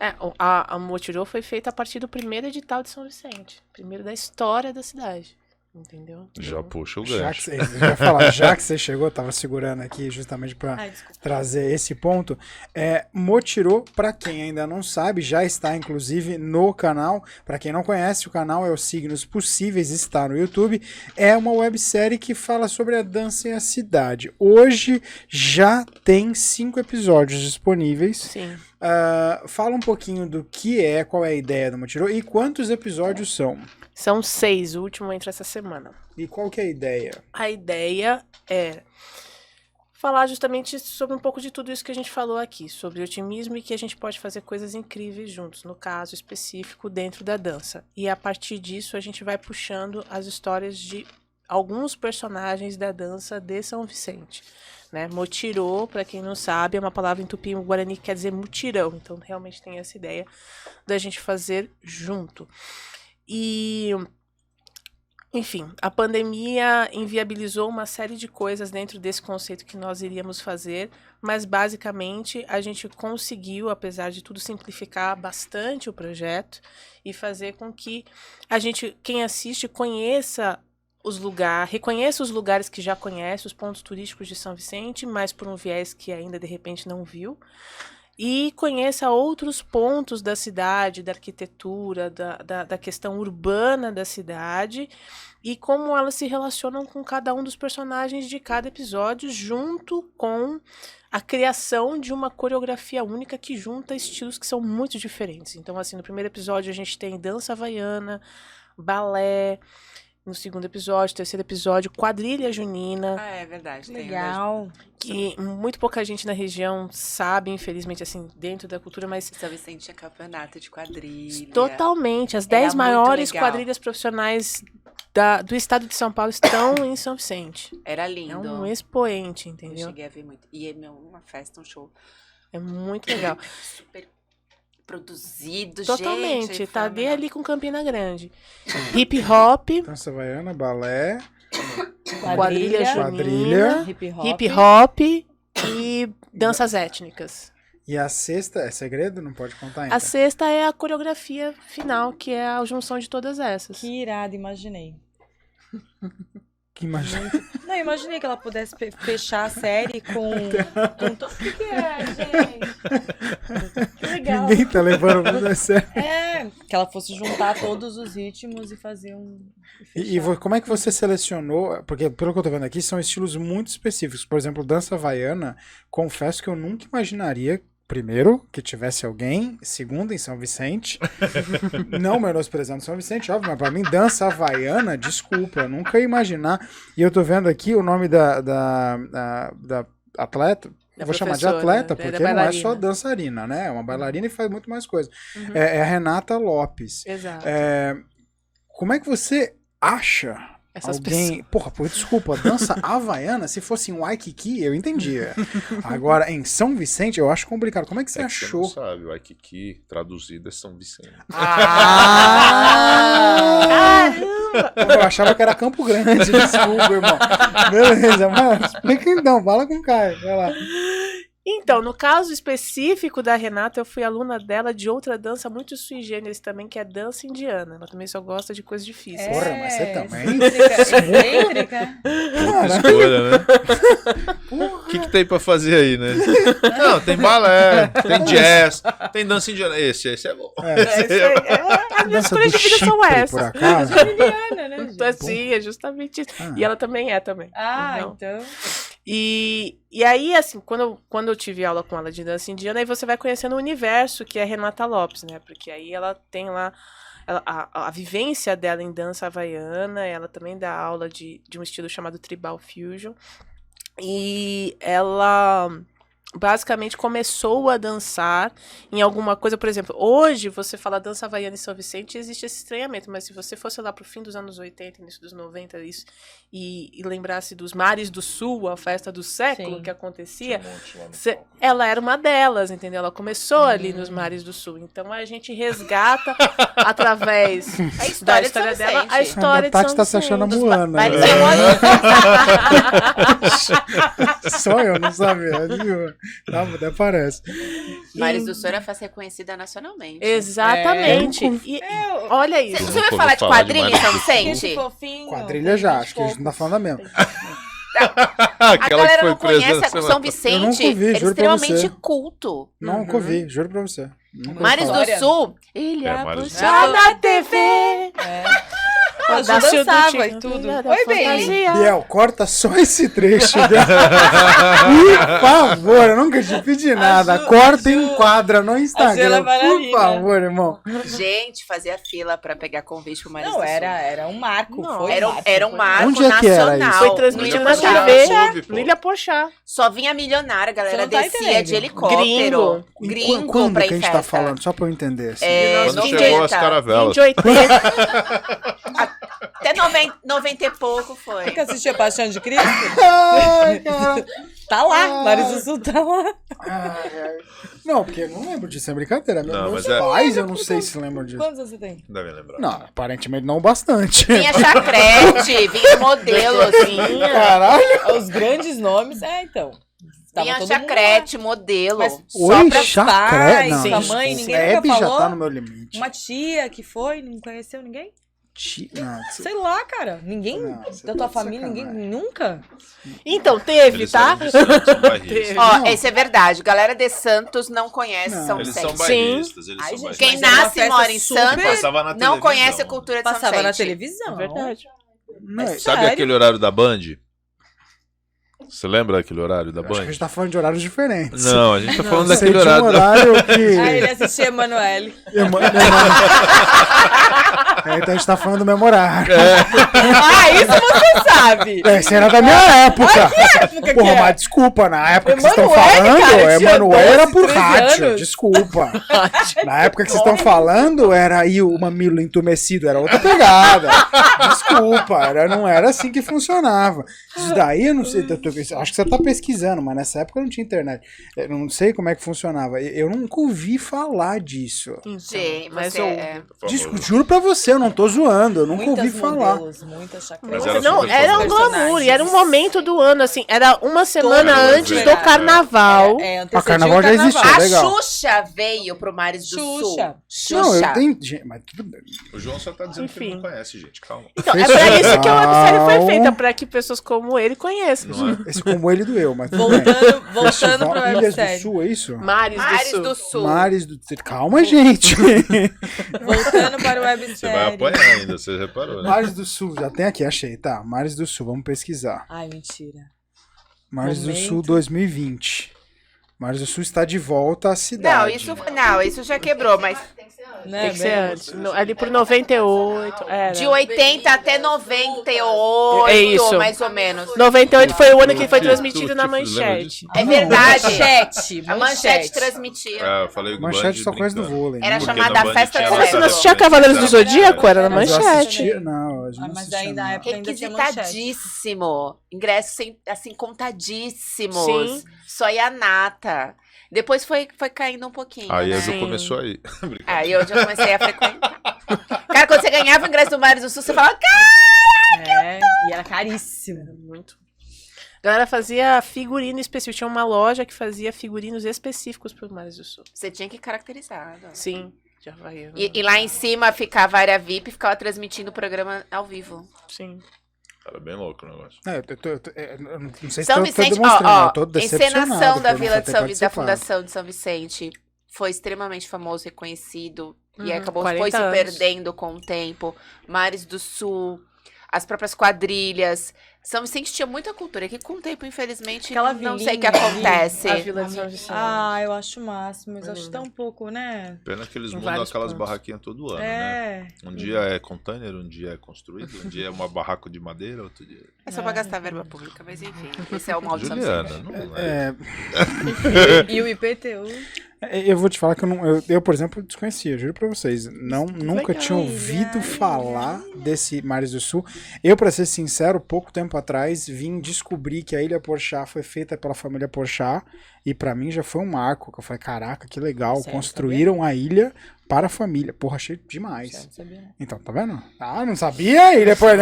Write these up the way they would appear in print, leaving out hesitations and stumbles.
A Motirô foi feita a partir do primeiro edital de São Vicente. Primeiro da história da cidade. Entendeu? Já puxa o Já gancho. já que você chegou, tava segurando aqui justamente para trazer esse ponto. Motirô, para quem ainda não sabe, já está inclusive no canal. Para quem não conhece, o canal é o Signos Possíveis, está no YouTube. É uma websérie que fala sobre a dança e a cidade. Hoje já tem 5 episódios disponíveis. Sim. Fala um pouquinho do que qual é a ideia do Motirô e quantos episódios são. São 6, o último entra essa semana. E qual que é a ideia? A ideia é falar justamente sobre um pouco de tudo isso que a gente falou aqui, sobre otimismo e que a gente pode fazer coisas incríveis juntos, no caso específico, dentro da dança. E a partir disso a gente vai puxando as histórias de alguns personagens da dança de São Vicente. Né? Motirô, para quem não sabe, é uma palavra em tupi-guarani que quer dizer mutirão. Então realmente tem essa ideia da gente fazer junto. E, enfim, a pandemia inviabilizou uma série de coisas dentro desse conceito que nós iríamos fazer, mas basicamente a gente conseguiu, apesar de tudo, simplificar bastante o projeto e fazer com que a gente, quem assiste, conheça os lugares, reconheça os lugares que já conhece, os pontos turísticos de São Vicente, mas por um viés que ainda de repente não viu. E conheça outros pontos da cidade, da arquitetura, da questão urbana da cidade e como elas se relacionam com cada um dos personagens de cada episódio, junto com a criação de uma coreografia única que junta estilos que são muito diferentes. Então, assim, no primeiro episódio a gente tem dança havaiana, balé. No segundo episódio, terceiro episódio, quadrilha junina. Ah, é verdade. Legal. Que muito pouca gente na região sabe, infelizmente, assim, dentro da cultura, mas... São Vicente tinha campeonato de quadrilha. Totalmente. As 10 maiores quadrilhas profissionais do estado de São Paulo estão em São Vicente. Era lindo. É um expoente, entendeu? Eu cheguei a ver muito. E é uma festa, um show. É muito legal. Super produzido, totalmente, gente. Tá bem ali com Campina Grande. Hip hop. Dança havaiana, balé. Quadrilha junina. Hip hop E danças étnicas. E a sexta é segredo? Não pode contar ainda? A sexta é a coreografia final, que é a junção de todas essas. Que irado, imaginei. Que imagina. Não, imaginei que ela pudesse fechar a série com todo... O que é, gente? Que legal. Ninguém tá levando muito a sério. Que ela fosse juntar todos os ritmos e fazer como é que você selecionou? Porque, pelo que eu tô vendo aqui, são estilos muito específicos. Por exemplo, dança havaiana, confesso que eu nunca imaginaria, primeiro, que tivesse alguém, segundo, em São Vicente. Não menosprezando São Vicente, óbvio, mas pra mim, dança havaiana, desculpa, eu nunca ia imaginar. E eu tô vendo aqui o nome da atleta. Eu vou chamar de atleta, porque não é só dançarina, né? É uma bailarina e faz muito mais coisa. Uhum. É a Renata Lopes. Exato. Como é que você acha essas alguém... Porra, desculpa, dança havaiana, se fosse em Waikiki, eu entendia. Agora, em São Vicente, eu acho complicado. Como é que você achou? Você não sabe, o Waikiki traduzido é São Vicente. Eu achava que era Campo Grande, desculpa, irmão. Beleza, mas explica então, fala com o Caio, vai lá. Então, no caso específico da Renata, eu fui aluna dela de outra dança muito sui generis também, que é dança indiana. Ela também só gosta de coisas difíceis. Porra, mas você também? Excêntrica. Escolha, né? O que tem pra fazer aí, né? Não, tem balé, tem jazz, tem dança indiana. Esse é bom. As minhas escolhas de vida são essas. Por acaso? Juliana, né, gente? Assim, é justamente isso. E ela também é também. Então... E aí, assim, quando eu tive aula com ela de dança indiana, aí você vai conhecendo o universo que é Renata Lopes, né? Porque aí ela tem lá a vivência dela em dança havaiana, ela também dá aula de um estilo chamado Tribal Fusion. E ela basicamente começou a dançar em alguma coisa, por exemplo, hoje você fala dança havaiana em São Vicente, existe esse estranhamento, mas se você fosse lá pro fim dos anos 80, início dos 90, isso, e lembrasse dos Mares do Sul, a festa do século, Sim. que acontecia, ela era uma delas, entendeu? Ela começou ali nos Mares do Sul, então a gente resgata através da história dela, a história de São Tati tá se achando a Moana. Só eu não sabia, viu? Até parece. Maris do Sul era fácil reconhecida nacionalmente. Exatamente. E olha isso. Você vai falar de quadrilha em São Que Vicente? fofinho. Quadrilha já, acho que a gente não tá falando da mesma. A Aquela que galera foi não presa conhece na a São semana. Eu Vicente. nunca ouvi, É juro pra extremamente você. culto. Nunca ouvi, juro pra você. Nunca ouvi Maris falar. do Sul, ele É, é Maris do Já na TV. A Ju Pedaço do dançava Tigre, e tudo. da Oi, bem. fantasia. Biel, corta só esse trecho. Biel. Por favor, eu nunca te pedi nada. Ju- Corta e Ju- enquadra no Ju é Instagram. Por bailarina. favor, irmão. Gente, fazia fila pra pegar convite pro Maris Não, do Sul. era um marco. Não, Foi Era um marco Onde é que era nacional. isso? Foi transmitido na Milha TV. Porchat, pô. Lília Porchat. Só vinha milionário, a galera Você não tá descia entendendo. de helicóptero. Gringo Quando pra que a ir gente tá festa. falando? Só pra eu entender. Assim. Quando Fim de chegou as 80. caravelas. 20, 80. Até 90 e pouco foi. Você que assistia Paixão de Cristo? Ai, cara. Tá lá. Maris do Sul tá lá. Ai, ai. Não, porque eu não lembro disso, é brincadeira. Não, Meus mas é- pais, eu não sei se lembram disso. Quantos você tem? Devem lembrar. Não, aparentemente não bastante. Vinha chacrete, vinha modelo, assim. Caralho. Os grandes nomes. Então. Tava Vinha todo mundo chacrete, modelo. Mas Só Oi, pra chacré? pais, Não, sua isso, mãe, ninguém Feb nunca já falou? tá no meu limite. Uma tia que foi, não conheceu ninguém? Não, Sei lá, cara. Ninguém Não, você da tá tua de família, ninguém sacanagem. nunca. Então, teve, Eles tá? eram de Santos, são bairristas. Ó, Não. esse é verdade. Galera de Santos não conhece Não. São Eles Vicente. são bairristas, eles Ai, são gente, bairristas. Quem Mas era uma nasce e festa mora em super- Santos Passava na não televisão. conhece a cultura de São Passava na Vicente. televisão. É verdade. Não, Mas Sabe sério? aquele horário da Band? Você lembra daquele horário da acho que a Band? gente tá falando de horários diferentes. Não, a gente tá falando Sei daquele de um horário da... horário que... Ah, ele assistia Emanuele. Então a gente tá falando do mesmo horário. Ah, isso você sabe. Esse era da minha época. Época Porra, que é. mas desculpa, na época que vocês estão Emanuele, falando, cara, tinha Emanuele era 12, por 13 rádio, anos. desculpa. Na época que vocês estão falando, era aí o mamilo entumecido, era outra pegada. Desculpa, não era assim que funcionava. Isso daí, eu não sei, acho que você tá pesquisando, mas nessa época não tinha internet. Eu não sei como é que funcionava. Eu nunca ouvi falar disso. Gente, Mas você eu- é... Juro pra você, eu não tô zoando, eu nunca ouvi falar. Modelos, muitas chacretas. Mas era Não, super era um famoso. glamour, e era um momento do ano, assim, era uma semana Todo antes do verão. carnaval. A carnaval já existia. A legal. Xuxa veio pro Mares do Xuxa. Sul. Não, eu Xuxa. entendi, mas tudo bem. O João só tá dizendo que ele Enfim. não conhece, gente. Calma. Então, é pra isso que a websérie foi Não. feita, pra que pessoas como ele conheçam. Não é? Esse como ele doeu, mas tudo bem. Voltando Festival pra Ilhas do websérie. Sul, é isso? Mares Mares do do Sul. Sul. Mares do... Calma, gente. Voltando para o websérie. Você vai apanhar ainda, você reparou, né? Mares do Sul, já tem aqui, achei. Tá, Mares do Sul, vamos pesquisar. Ai, mentira. Mares do Sul Momento. 2020. Mares do Sul está de volta à cidade. Não, isso já quebrou, mas Né, Tem que ser bem? antes. Ali por 98. Era. de 80 até 98, É isso. mais ou menos. 98 foi o ano que foi Tu- transmitido tu- na tu lembra Manchete. disso? É Não, verdade. Manchete. A Manchete transmitia. É, eu falei o Manchete Band só coisa do brincando. vôlei. Era né? Porque chamada na Band Festa tinha do Como você não Leste. assistia Cavaleiros do Zodíaco? Era na Mas eu Manchete. assistia, não, eu não Ah, mas assistia, ainda não. na época ainda tinha Manchete. Requisitadíssimo. Ingressos assim, contadíssimos. Sim. Só ia nata. Depois foi caindo um pouquinho. Aí né? a Ju Sim. começou aí. Aí eu já comecei a frequentar. Cara, quando você ganhava o ingresso do Mares do Sul, você falava, cara, É, e era caríssimo. Muito. A galera fazia figurino específico. Tinha uma loja que fazia figurinos específicos pro Mares do Sul. você tinha que caracterizar. né? Sim. Já vai. E lá em cima ficava a área VIP e ficava transmitindo o programa ao vivo. Sim. Era bem louco o negócio. Eu não sei se São tô Vicente, demonstrando, ó, eu tô decepcionado encenação da por não Vila de ter São da participado. Fundação de São Vicente foi extremamente famoso, reconhecido e Uhum, acabou 40 foi se anos. perdendo com o tempo. Mares do Sul, as próprias quadrilhas. São Vicente tinha muita cultura que com o tempo, infelizmente, Aquela não sei o que vilinha ali, acontece. A Vila de São Vicente. Ah, eu acho o máximo, mas acho tão pouco, né? Pena que eles Em mudam vários aquelas pontos. barraquinhas todo ano, né? É. Um dia é container, um dia é construído, um dia é uma barraco de madeira, outro dia... É só pra gastar verba pública, mas enfim, esse é o mal de São Vicente. Juliana, não é. E o IPTU. Eu vou te falar que eu, por exemplo, desconhecia, juro pra vocês. Nunca tinha ouvido falar desse Mares do Sul. Eu, pra ser sincero, pouco tempo atrás vim descobrir que a Ilha Porchat foi feita pela família Porchat. E pra mim já foi um marco. Que eu falei, caraca, que legal. Sério, Construíram a ilha para a família. Porra, achei demais. Não sabia, não. Então, tá vendo? Ah, não sabia? Ilha Porchat.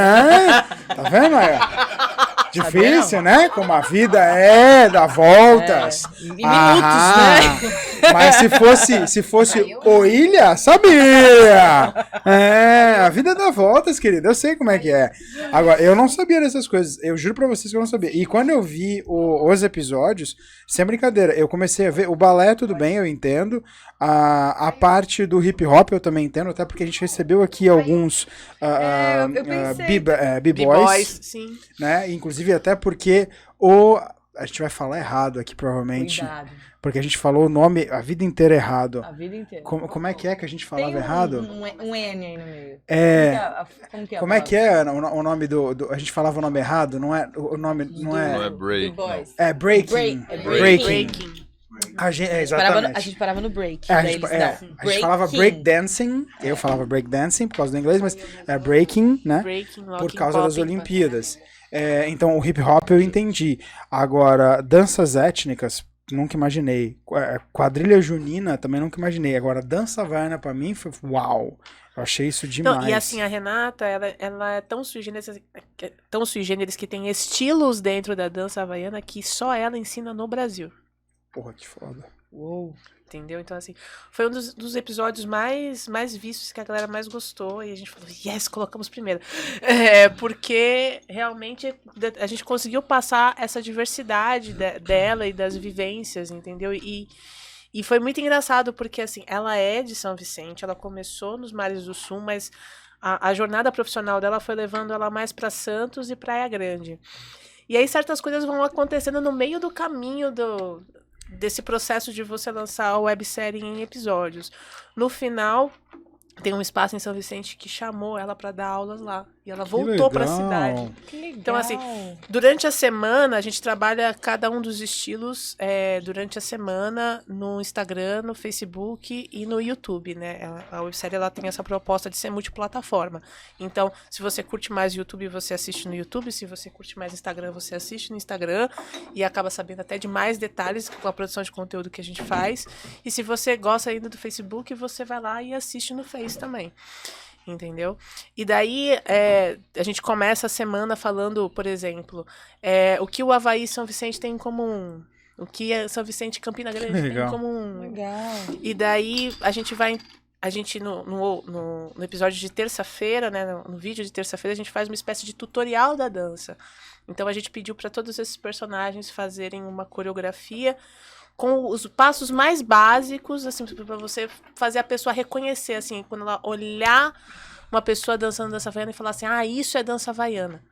Tá vendo? Aí, ó. Difícil, né? Como a vida é, dá voltas. Em minutos, né? Mas se fosse o Ilha, sabia! A vida dá voltas, querido. Eu sei como é que é. Agora, eu não sabia dessas coisas. Eu juro pra vocês que eu não sabia. E quando eu vi os episódios, sem brincadeira, eu comecei a ver. O balé, tudo bem, eu entendo. A parte do hip hop eu também entendo, até porque a gente recebeu aqui alguns eu pensei. B-boys, sim. né? Inclusive até porque a gente vai falar errado aqui, provavelmente. Cuidado. Porque a gente falou o nome a vida inteira errado. A vida inteira. Como é que a gente falava Tem errado? um N aí no meio. É. Como que é? O nome do. A gente falava o nome errado? Não é. O nome não Não é. é break. Boys. É breaking. Breaking. Exatamente. A gente parava no break. A daí gente, eles não. a gente falava breakdancing, eu falava breakdancing por causa do inglês, mas é breaking, né? Breaking, Por locking, causa das popping, Olimpíadas. Então o hip hop eu entendi. Agora, danças étnicas, nunca imaginei. Quadrilha junina também nunca imaginei. Agora, dança havaiana pra mim foi uau. Eu achei isso demais. Não, e assim, a Renata, ela é tão sui generis que tem estilos dentro da dança havaiana que só ela ensina no Brasil. Porra, que foda. Uou. Entendeu? Então, assim, foi um dos episódios mais vistos que a galera mais gostou. E a gente falou, yes, colocamos primeiro. Porque realmente a gente conseguiu passar essa diversidade dela e das vivências, entendeu? E foi muito engraçado, porque, assim, ela é de São Vicente, ela começou nos Mares do Sul, mas a jornada profissional dela foi levando ela mais para Santos e Praia Grande. E aí certas coisas vão acontecendo no meio do caminho desse processo de você lançar a websérie em episódios. No final, tem um espaço em São Vicente que chamou ela para dar aulas lá. E ela voltou para a cidade. Que legal. Então, assim, durante a semana, a gente trabalha cada um dos estilos durante a semana no Instagram, no Facebook e no YouTube, né? A websérie ela tem essa proposta de ser multiplataforma. Então, se você curte mais YouTube, você assiste no YouTube. Se você curte mais Instagram, você assiste no Instagram. E acaba sabendo até de mais detalhes com a produção de conteúdo que a gente faz. E se você gosta ainda do Facebook, você vai lá e assiste no Face também. Entendeu? E daí a gente começa a semana falando, por exemplo, o que o Avaí e São Vicente tem em comum, o que São Vicente e Campina Grande tem em comum. Legal. E daí a gente no episódio de terça-feira, né, no vídeo de terça-feira, a gente faz uma espécie de tutorial da dança. Então a gente pediu para todos esses personagens fazerem uma coreografia com os passos mais básicos, assim, para você fazer a pessoa reconhecer, assim, quando ela olhar uma pessoa dançando dança havaiana e falar assim, isso é dança havaiana.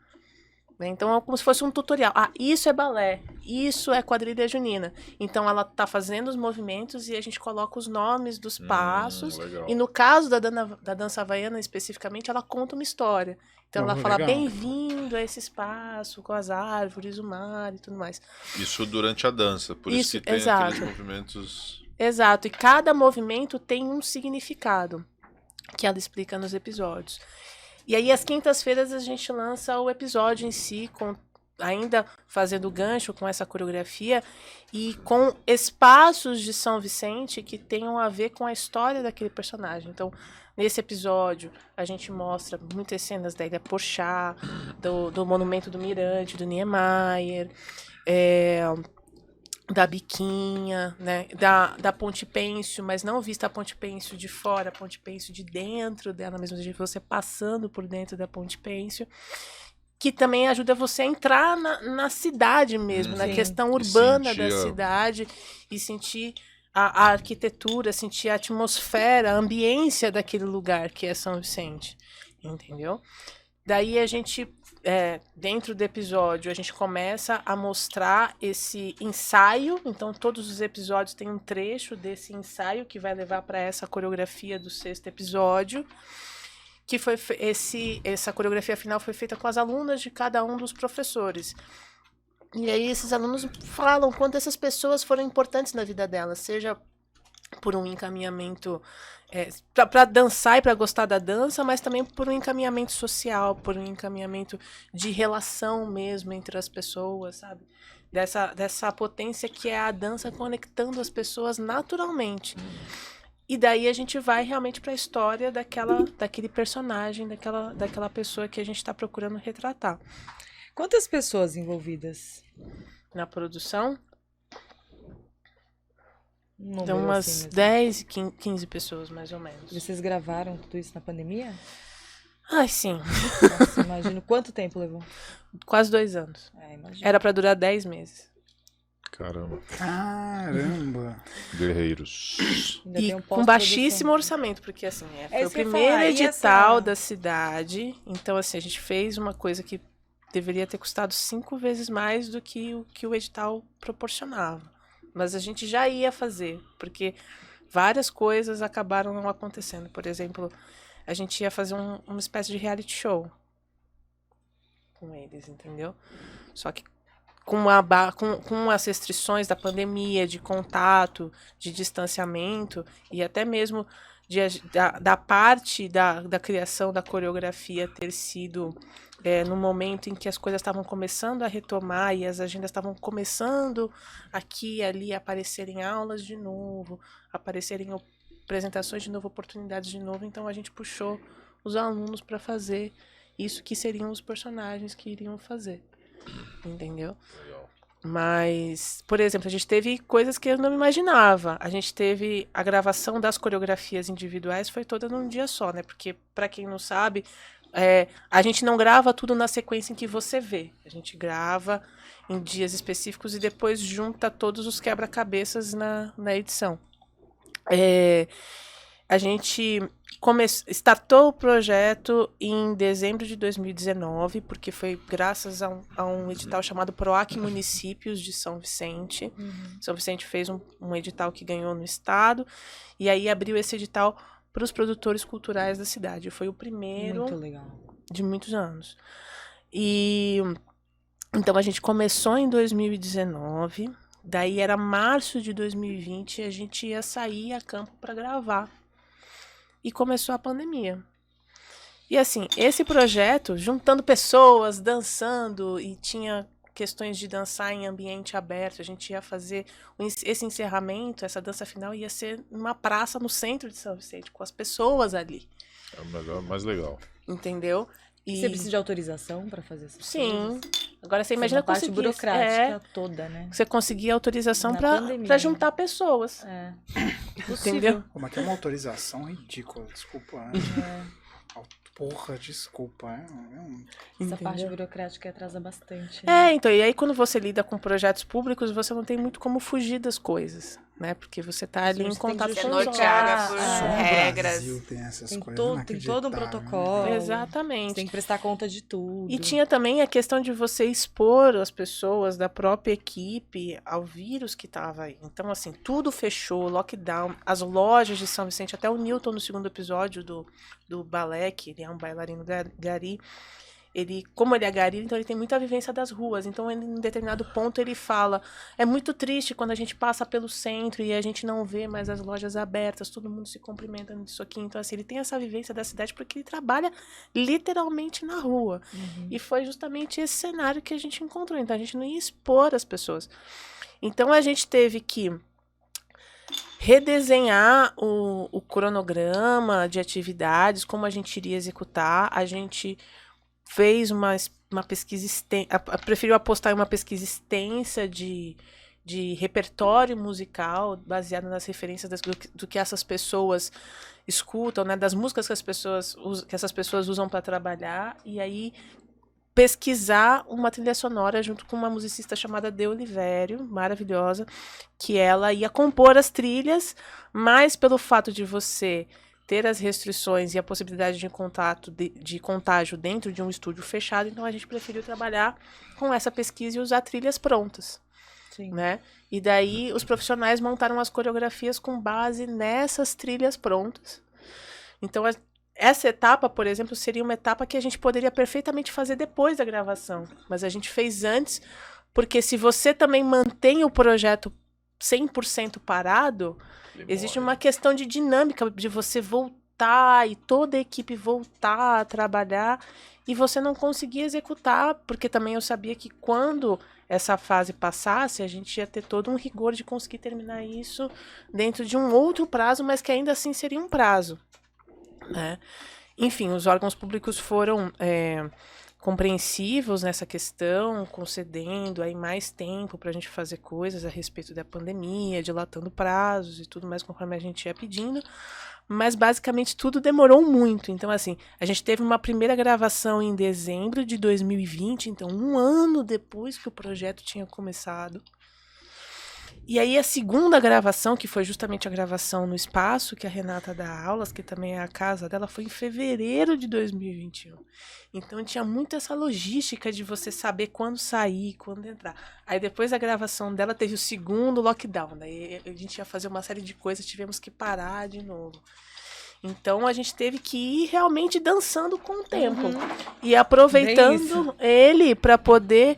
Então é como se fosse um tutorial. Isso é balé, isso é quadrilha junina. Então ela tá fazendo os movimentos e a gente coloca os nomes dos passos. Legal. E no caso da dança havaiana especificamente, ela conta uma história. Então ela fala, legal. bem-vindo a esse espaço com as árvores, o mar e tudo mais. Isso durante a dança, por isso que tem exato. aqueles movimentos... Exato, e cada movimento tem um significado que ela explica nos episódios. E aí, às quintas-feiras, a gente lança o episódio em si, ainda fazendo gancho com essa coreografia e com espaços de São Vicente que tenham a ver com a história daquele personagem. Então, nesse episódio, a gente mostra muitas cenas da Ilha Porchat, do Monumento do Mirante, do Niemeyer, da Biquinha, né? Da Ponte Pêncio, mas não vista a Ponte Pêncio de fora, a Ponte Pêncio de dentro dela, mesmo de você passando por dentro da Ponte Pêncio, que também ajuda você a entrar na cidade mesmo, na questão urbana da cidade e sentir a arquitetura, sentir a atmosfera, a ambiência daquele lugar que é São Vicente, entendeu? Daí a gente, dentro do episódio, a gente começa a mostrar esse ensaio. Então, todos os episódios têm um trecho desse ensaio que vai levar para essa coreografia do 6º episódio. Que foi essa coreografia final foi feita com as alunas de cada um dos professores. E aí esses alunos falam quanto essas pessoas foram importantes na vida delas, seja por um encaminhamento para dançar e para gostar da dança, mas também por um encaminhamento social, por um encaminhamento de relação mesmo entre as pessoas, sabe? Dessa potência que é a dança conectando as pessoas naturalmente. E daí a gente vai realmente para a história daquele personagem, daquela pessoa que a gente está procurando retratar. Quantas pessoas envolvidas? Na produção? Um Então, número umas assim mesmo. 10, 15 pessoas, mais ou menos. Vocês gravaram tudo isso na pandemia? Ai, sim. Nossa, imagino. Quanto tempo levou? Quase 2 anos. Imagino. Era pra durar 10 meses. Caramba. Caramba. Guerreiros. Ainda E tem um com pós-produção. baixíssimo orçamento, porque assim, foi o isso que eu ia primeiro falar, e edital essa- da cidade. Então, assim, a gente fez uma coisa que deveria ter custado 5 vezes mais do que o edital proporcionava. Mas a gente já ia fazer, porque várias coisas acabaram não acontecendo. Por exemplo, a gente ia fazer uma espécie de reality show com eles, entendeu? Só que com as restrições da pandemia, de contato, de distanciamento e até mesmo da parte da criação da coreografia ter sido no momento em que as coisas estavam começando a retomar e as agendas estavam começando aqui e ali a aparecerem aulas de novo, aparecerem apresentações de novo, oportunidades de novo, então a gente puxou os alunos para fazer isso que seriam os personagens que iriam fazer. Entendeu? Mas, por exemplo, a gente teve coisas que eu não imaginava. A gente teve a gravação das coreografias individuais, foi toda num dia só, né? Porque, pra quem não sabe, a gente não grava tudo na sequência em que você vê. A gente grava em dias específicos e depois junta todos os quebra-cabeças na edição. A gente startou o projeto em dezembro de 2019, porque foi graças a um edital chamado PROAC Municípios de São Vicente. São Vicente fez um edital que ganhou no estado, e aí abriu esse edital para os produtores culturais da cidade. Foi o primeiro Muito legal. de muitos anos. E então a gente começou em 2019, daí era março de 2020 e a gente ia sair a campo para gravar. E começou a pandemia. E assim, esse projeto, juntando pessoas, dançando, e tinha questões de dançar em ambiente aberto, a gente ia fazer esse encerramento, essa dança final ia ser numa praça no centro de São Vicente, com as pessoas ali. É o melhor, mais legal. Entendeu? E Você precisa de autorização pra fazer essas sim. coisas? Agora você Essa é imagina uma parte conseguir burocrática toda, né? você conseguir autorização Na para pandemia. juntar pessoas. É. Entendeu? Como é que é uma autorização ridícula? Desculpa. Porra, desculpa. Essa parte Entendeu? burocrática atrasa bastante. Né? Então, e aí quando você lida com projetos públicos, você não tem muito como fugir das coisas, né? Porque você tá ali em Você tem contato que com os norteada por órgãos. Só no regras. Brasil tem essas Tem coisas. todo um inacreditável, protocolo. né? Exatamente. Você tem que prestar conta de tudo. E tinha também a questão de você expor as pessoas da própria equipe ao vírus que estava aí. Então, assim, tudo fechou, lockdown. As lojas de São Vicente, até o Newton, no segundo episódio do balé, que ele é um bailarino gari, como ele é gari, então ele tem muita vivência das ruas. Então, ele, em determinado ponto, ele fala: é muito triste quando a gente passa pelo centro e a gente não vê mais as lojas abertas, todo mundo se cumprimenta nisso aqui. Então, assim, ele tem essa vivência da cidade porque ele trabalha literalmente na rua. E foi justamente esse cenário que a gente encontrou. Então, a gente não ia expor as pessoas. Então, a gente teve que redesenhar o cronograma de atividades, como a gente iria executar. A gente fez uma pesquisa extensa, preferiu apostar em uma pesquisa extensa de repertório musical, baseado nas referências do que essas pessoas escutam, né, das músicas que essas pessoas usam para trabalhar, e aí pesquisar uma trilha sonora junto com uma musicista chamada De Olivério, maravilhosa, que ela ia compor as trilhas, mas pelo fato de você ter as restrições e a possibilidade de contágio dentro de um estúdio fechado, então a gente preferiu trabalhar com essa pesquisa e usar trilhas prontas. Sim. Né? E daí os profissionais montaram as coreografias com base nessas trilhas prontas. Então essa etapa, por exemplo, seria uma etapa que a gente poderia perfeitamente fazer depois da gravação, mas a gente fez antes, porque se você também mantém o projeto 100% parado, existe uma questão de dinâmica, de você voltar e toda a equipe voltar a trabalhar e você não conseguir executar, porque também eu sabia que quando essa fase passasse, a gente ia ter todo um rigor de conseguir terminar isso dentro de um outro prazo, mas que ainda assim seria um prazo, né? Enfim, os órgãos públicos foram compreensivos nessa questão, concedendo aí mais tempo para a gente fazer coisas a respeito da pandemia, dilatando prazos e tudo mais conforme a gente ia pedindo. Mas basicamente tudo demorou muito. Então, assim, a gente teve uma primeira gravação em dezembro de 2020, então 1 ano depois que o projeto tinha começado. E aí a segunda gravação, que foi justamente a gravação no espaço, que a Renata dá aulas, que também é a casa dela, foi em fevereiro de 2021. Então tinha muito essa logística de você saber quando sair, quando entrar. Aí depois da gravação dela teve o segundo lockdown, daí a gente ia fazer uma série de coisas, tivemos que parar de novo. Então a gente teve que ir realmente dançando com o tempo. E aproveitando ele para poder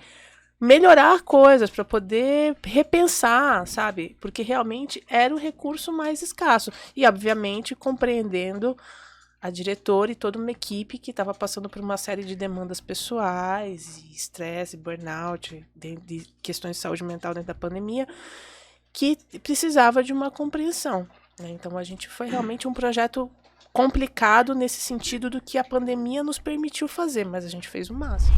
melhorar coisas, para poder repensar, sabe? Porque realmente era o recurso mais escasso. E, obviamente, compreendendo a diretora e toda uma equipe que estava passando por uma série de demandas pessoais, estresse, burnout, de questões de saúde mental dentro da pandemia, que precisava de uma compreensão, né? Então, a gente foi realmente um projeto complicado nesse sentido do que a pandemia nos permitiu fazer, mas a gente fez o máximo.